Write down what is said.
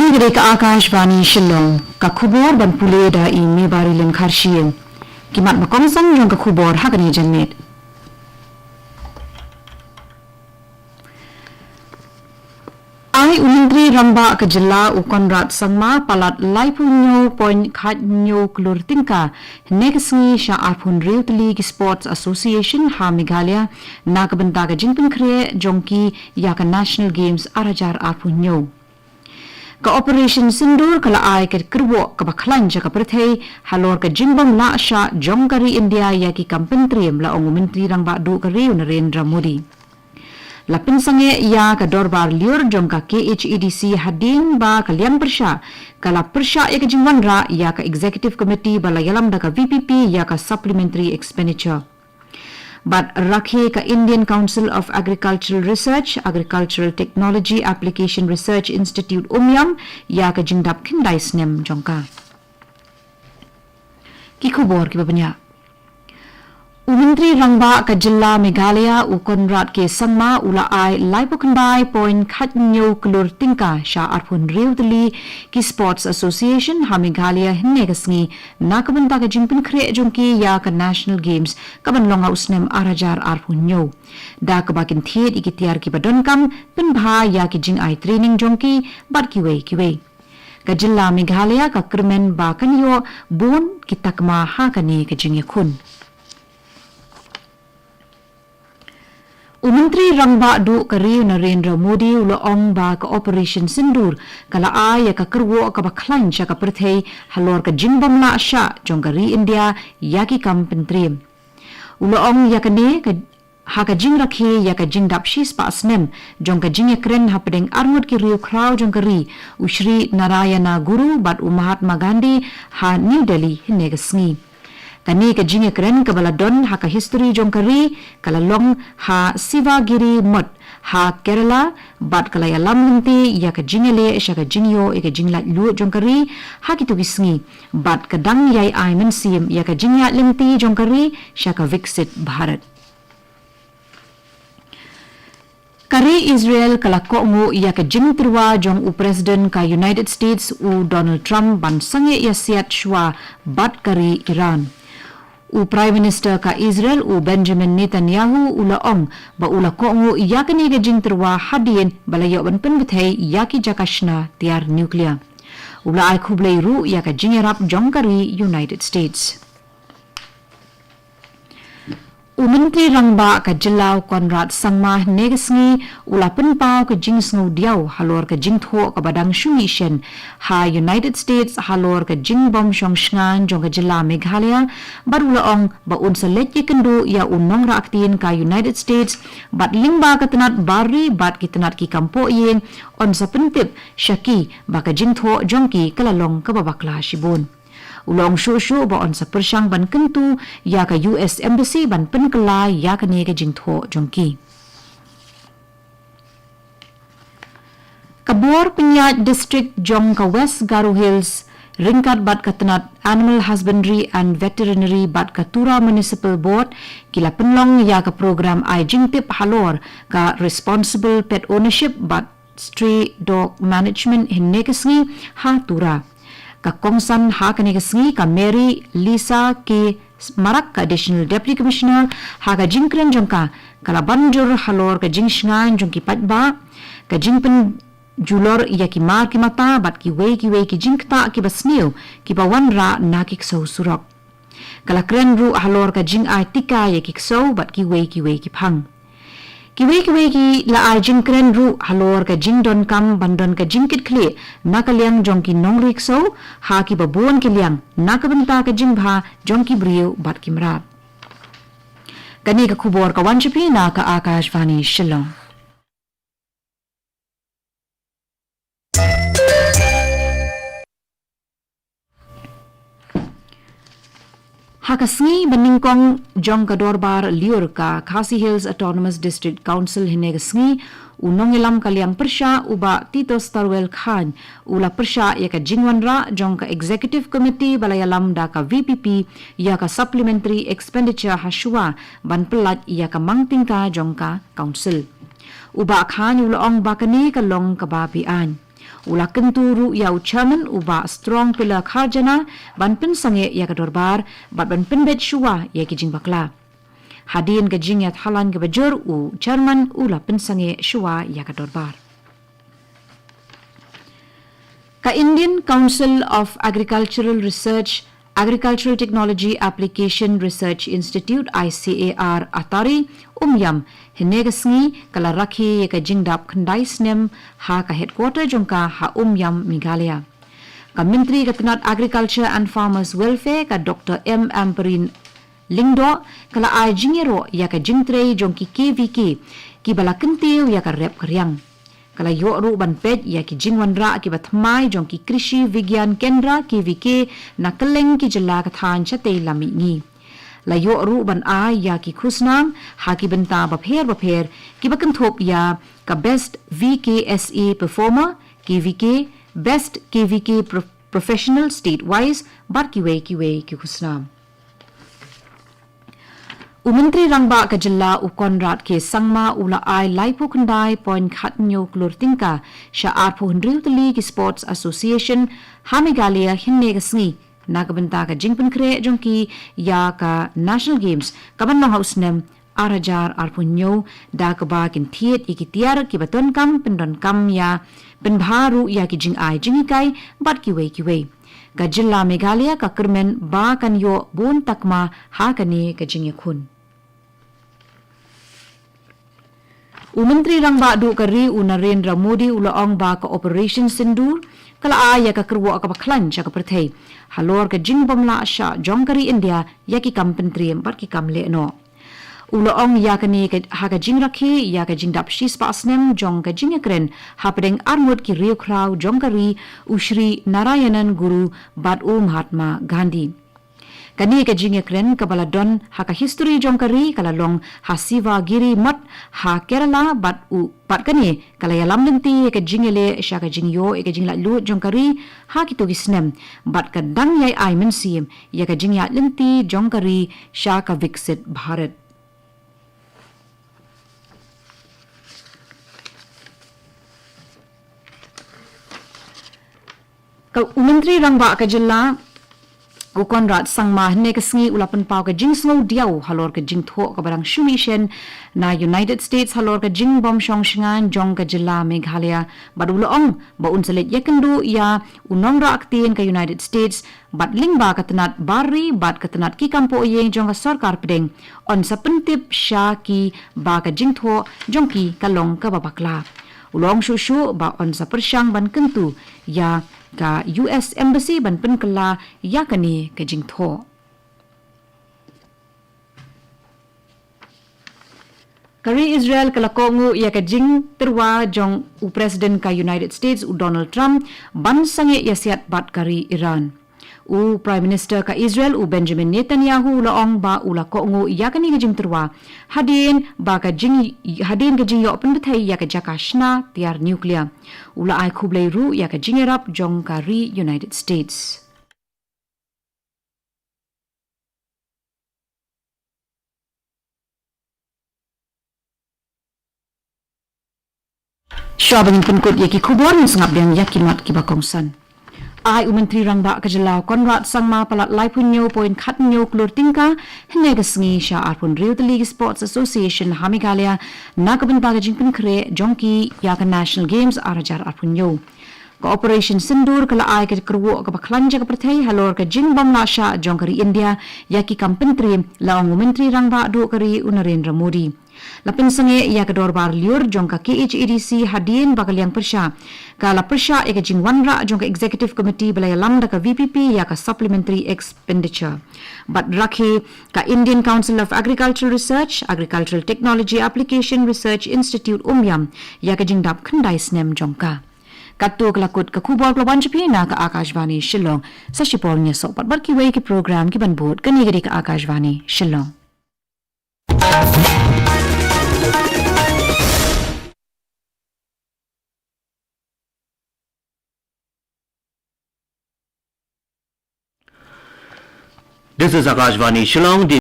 Kini Ka Akashwani Shillong, Ka khubor ban pule da I mebari len kharshien. Kimat makomsang jong ka khubor hakani jannet. Aiu Myntri Rangbah ka jylla u Conrad Sangma palat laipunyo point khatnyo klur tyngka hynne kasngi shah tyllli Sports Association ha Meghalaya na bynta ka jingpynkhreh jong ïaka National Games arajar arpunyo. Ka OperationSindoor kala ka kyrwoh ka khlaiñ ka pyrthei halor ka jingbym la shah jong kari India yaki pyntriem la Aiu Myntri Rangbah du kari uNarendra Modi. KaPynsangeh ïaka dorbar lyuir jong ka KHEDC hading ba kalian persha kala persha ïaka jingbym ïaka Executive Committee bala yalam da ka VPP ïaka Supplementary Expenditure. But rakhe ka Indian Council of Agricultural Research, Agricultural Technology Application Research Institute ïaka jingpynkhreh snem jongka. Ki khubor ki babanya. Aiu Myntri Rangbah ka jylla Meghalaya u Conrad K Sangma ula ai laipokandai point khatnyo klur tyngka shah tyllli Sports Association ha Meghalaya hynne kasngi na bynta ka jingpynkhreh jongki ïaka National Games kabanlonga usnem arajar arpunyo da kabakin thiet ikitiar ki badonkam pinbha ïaki jing ai training jongki bat kiwe ka jylla Meghalaya ka kermen ba kanyo bon kitakma ha kani ka jingyakun. Aiu Myntri Rangbah du kari uNarendra Modi ulaong ba ka OperationSindoor kala ïaka kyrwoh ka khlaiñ ka pyrthei halor ka jingbym la shah jong kari India yaki pyntriem. Ulaong yakane ka haka jing rakhe ïaka jingdap shis pa asnem jong ka jingyakren hapdeng armut ki riu kraw jong kari Shri Narayana Guru bat Mahatma Gandhi ha New Delhi hynne kasngi. Kani ka jingyakren ka baladon ha ka history jong kari kalalong ha Sivagiri mot ha Kerala bat kalaya lamlinti ïaka jingle sha ka jingyo ika jinglat lu jong kari ha kitu kisngi bat kadang yai ai mensim ïaka jingyat linti jong kari sha ka viksit Bharat. Kari Israel kala kongo ïaka jingtirwa jong u President ka United States u Donald Trump ban sange yasiat shwa bat kari Iran. U Prime Minister ka Israel u Benjamin Netanyahu ulaong ba ula kongo ïaka ni ka jingtirwa hadien balayo ban pyrthei ïaki jakashna tiar nuklear. Ula ai khublei ru ïaka jingyarap jong kari United States. Aiu Myntri Rangbah ka jylla Conrad Sangma hynne kasngi ula pinpau ka jingsngu diaw halor ka jingtho ka badang shungi shen ha United States halor ka jingbym shongshngan jong ka jylla Meghalaya bat ulaong ba unsa let ikendu ya unong raaktin ka United States bat lingba ka tenat bari bat ki tenat ki kampo yen on sa pentip syaki ba ka jingtho jongki kalalong ka babakla shibun. Ulong shushu ba on sa persyang ban kentu ïaka US Embassy ban penkela ïaka ni ka jingtho jongki. Kabor Penyat District jong ka West Garo Hills ringkat bat katenat Animal Husbandry and Veterinary bat Katura Municipal Board kila penlong ïaka program ai jingtip halor ka Responsible Pet Ownership bat Stray Dog Management hynne kasngi ha tura. Ka kongsan ha kani kasngi ka Mary Lisa K Marak ka Additional Deputy Commissioner ha ka jingkren jongka kala banjur halor ka jingshngan jongki patba ka jingpen julor ïaki mar ki mata bat ki wei ki jingkta ki basniu ki bawanra na ki kso surok. Kala kren ru halor ka jing ai tika ïaki kso bat ki wei ki phang. Ki la ai jingkren ru halor ka jingdon kam bandon ka jingkhreh na kaliang jongki nongrik so ha ki babuan kiliang na bynta ka jingbha jongki brio bat ki mrap. Kani ka khubor ka wanchipi na ka Akashwani Shillong. Hakasngi beningkong jong ka dorbar lyuir ka Khasi Hills Autonomous District Council hynne kasngi unongilam kaliang persha uba Tito Starwell Khan ula persha ïaka jingwanra jong ka Executive Committee balayalam da ka VPP ïaka Supplementary Expenditure hashwa ban pelat ïaka mangtingka jong ka Council. Uba Khan ulaong bakani kalong kababian. ula kenturu ya chairman uba strong pillar kharjana ban PaPynsangeh ya ka dorbar ban penbet shua ya ki jingbakla. Hadin ke jingyat halan ke bajur chairman ula PaPynsangeh shua ya ka dorbar. Ka Indian Council of Agricultural Research Agricultural Technology Application Research Institute ICAR Atari hynne kasngi kala rakhi ka jingdap khandai snem ha ka headquarter jongka ha Meghalaya. Ka Menteri Katanat Agriculture and Farmers Welfare ka Dr. Myntri Rangbah kala ai jingero ya ka jingtre jongki KVK ki bala kentiu ya ka rep karyang. Kala yoru ban pej ya ki jingwanra ki bathmai jong ki krishi vigyan kendra KVK na khlaiñ ki jylla ka than chate lami ngi. La yoru ban a ya ki khusnam ha ki bynta bapher ki bakanthop ya ka best VKSA performer KVK best KVK professional state wise bar ki khusnam. Myntri Rangbah ka jylla Conrad K Sangma ula ai laipu khandai point khatnyo klur tyngka shah tyllli ki Sports Association ha Meghalaya hynne kasngi nagabanta ka jingpynkhreh jongki ya ka National Games kaban house nem arajar arpunyo da kaba kin thiet ikitiar ki baton kam pendon kam ya penbharu ya ki jing ai jingikai bat ki wei ka jylla Meghalaya ka kermen ba kan yo bon takma ha kani ka jingykhun. Myntri Rangbah du kari uNarendra Modi ulaong ba ka OperationSindoor kala ya ka kyrwoh ka khlaiñ ka pyrthei halor ka jingbym la shah jong kari India ya ki pyntriem bar ki kamle no. Ulaong ya ka ni ha ka jing rakhi ya ka jing dap shis pasnem jong ka jingekren ha pedeng armut ki riu krau jong kari Shri Narayanan Guru bat Mahatma Gandhi. Kani ka jingekren ka baladon ha ka history jong kari kala long ha siva giri mat ha Kerala bat kani kala yalam lenti ka jingele sha ka jingyo ka jingla lu jong kari ha ki to gisnem bat ka dang yai ai mensim ya ka jingya lenti jong kari sha ka viksit Bharat. Ka Myntri Rangbah ka jylla Conrad Sangma hynne kasngi ulapan pau ka jingsngo diau halor ka jingtho ka barang shumishen na United States halor ka jingbym shongshingan jong ka jylla Meghalaya badulaong ba unsalit yakendu ya uNarendra aktin ka United States bat lingba katanat bari bat katanat ki kampo yeng jong ka sarkar pedeng on sa pentip shah ki ba ka jingtho jong ki kalong ka babakla ulong shushu ba on sa persyang ban kentu ya ka US Embassy ban penkala ya kani ka jingtho. Kari Israel kalakongu ya ka jing terwa jong President ka United States Donald Trump ban sange yasiat bat kari Iran. Prime Minister ka Israel Benjamin Netanyahu laong ba ula kongu ya kani ka jing terwa hadin ka jing yo pyrthei ya ka jakashna tiar nuklear ula ai khublei ru ya ka jingerap jong kari United States. Syabang penkut ya ki khubor sangap yang yakinat ki bakongsan. Aiu Myntri Rangbah ka jylla Conrad Sangma palat laipunyo point khatnyo klur tyngka hynne kasngi shah tyllli ki Sports Association ha Meghalaya nagabanta ka jingpynkhreh jongki ya ka National Games arajar arpunyo. Ka OperationSindoor kala ai ka kyrwoh ka khlaiñ ka pyrthei halor ka jingbym la shah jong kari India ya ki pyntriem laong Myntri Rangbah du kari uNarendra Modi. PaPynsangeh ya ka dorbar lyuir jong ka KHADC hadin bakalyang persya ka la persya ya ka jingwanra jong ka Executive Committee balaya lamda ka VPP ya ka Supplementary Expenditure bat rakhi ka Indian Council of Agricultural Research Agricultural Technology Application Research Institute ya ka jingdap khandai snem jong ka Katu kelakut ke kubur pelawan Jepina ke Akashwani Shillong sa Shipolnya sopat berkiwai ke program ki banbut ke negeri ke Akashwani Shillong. This is Akashwani Shillong.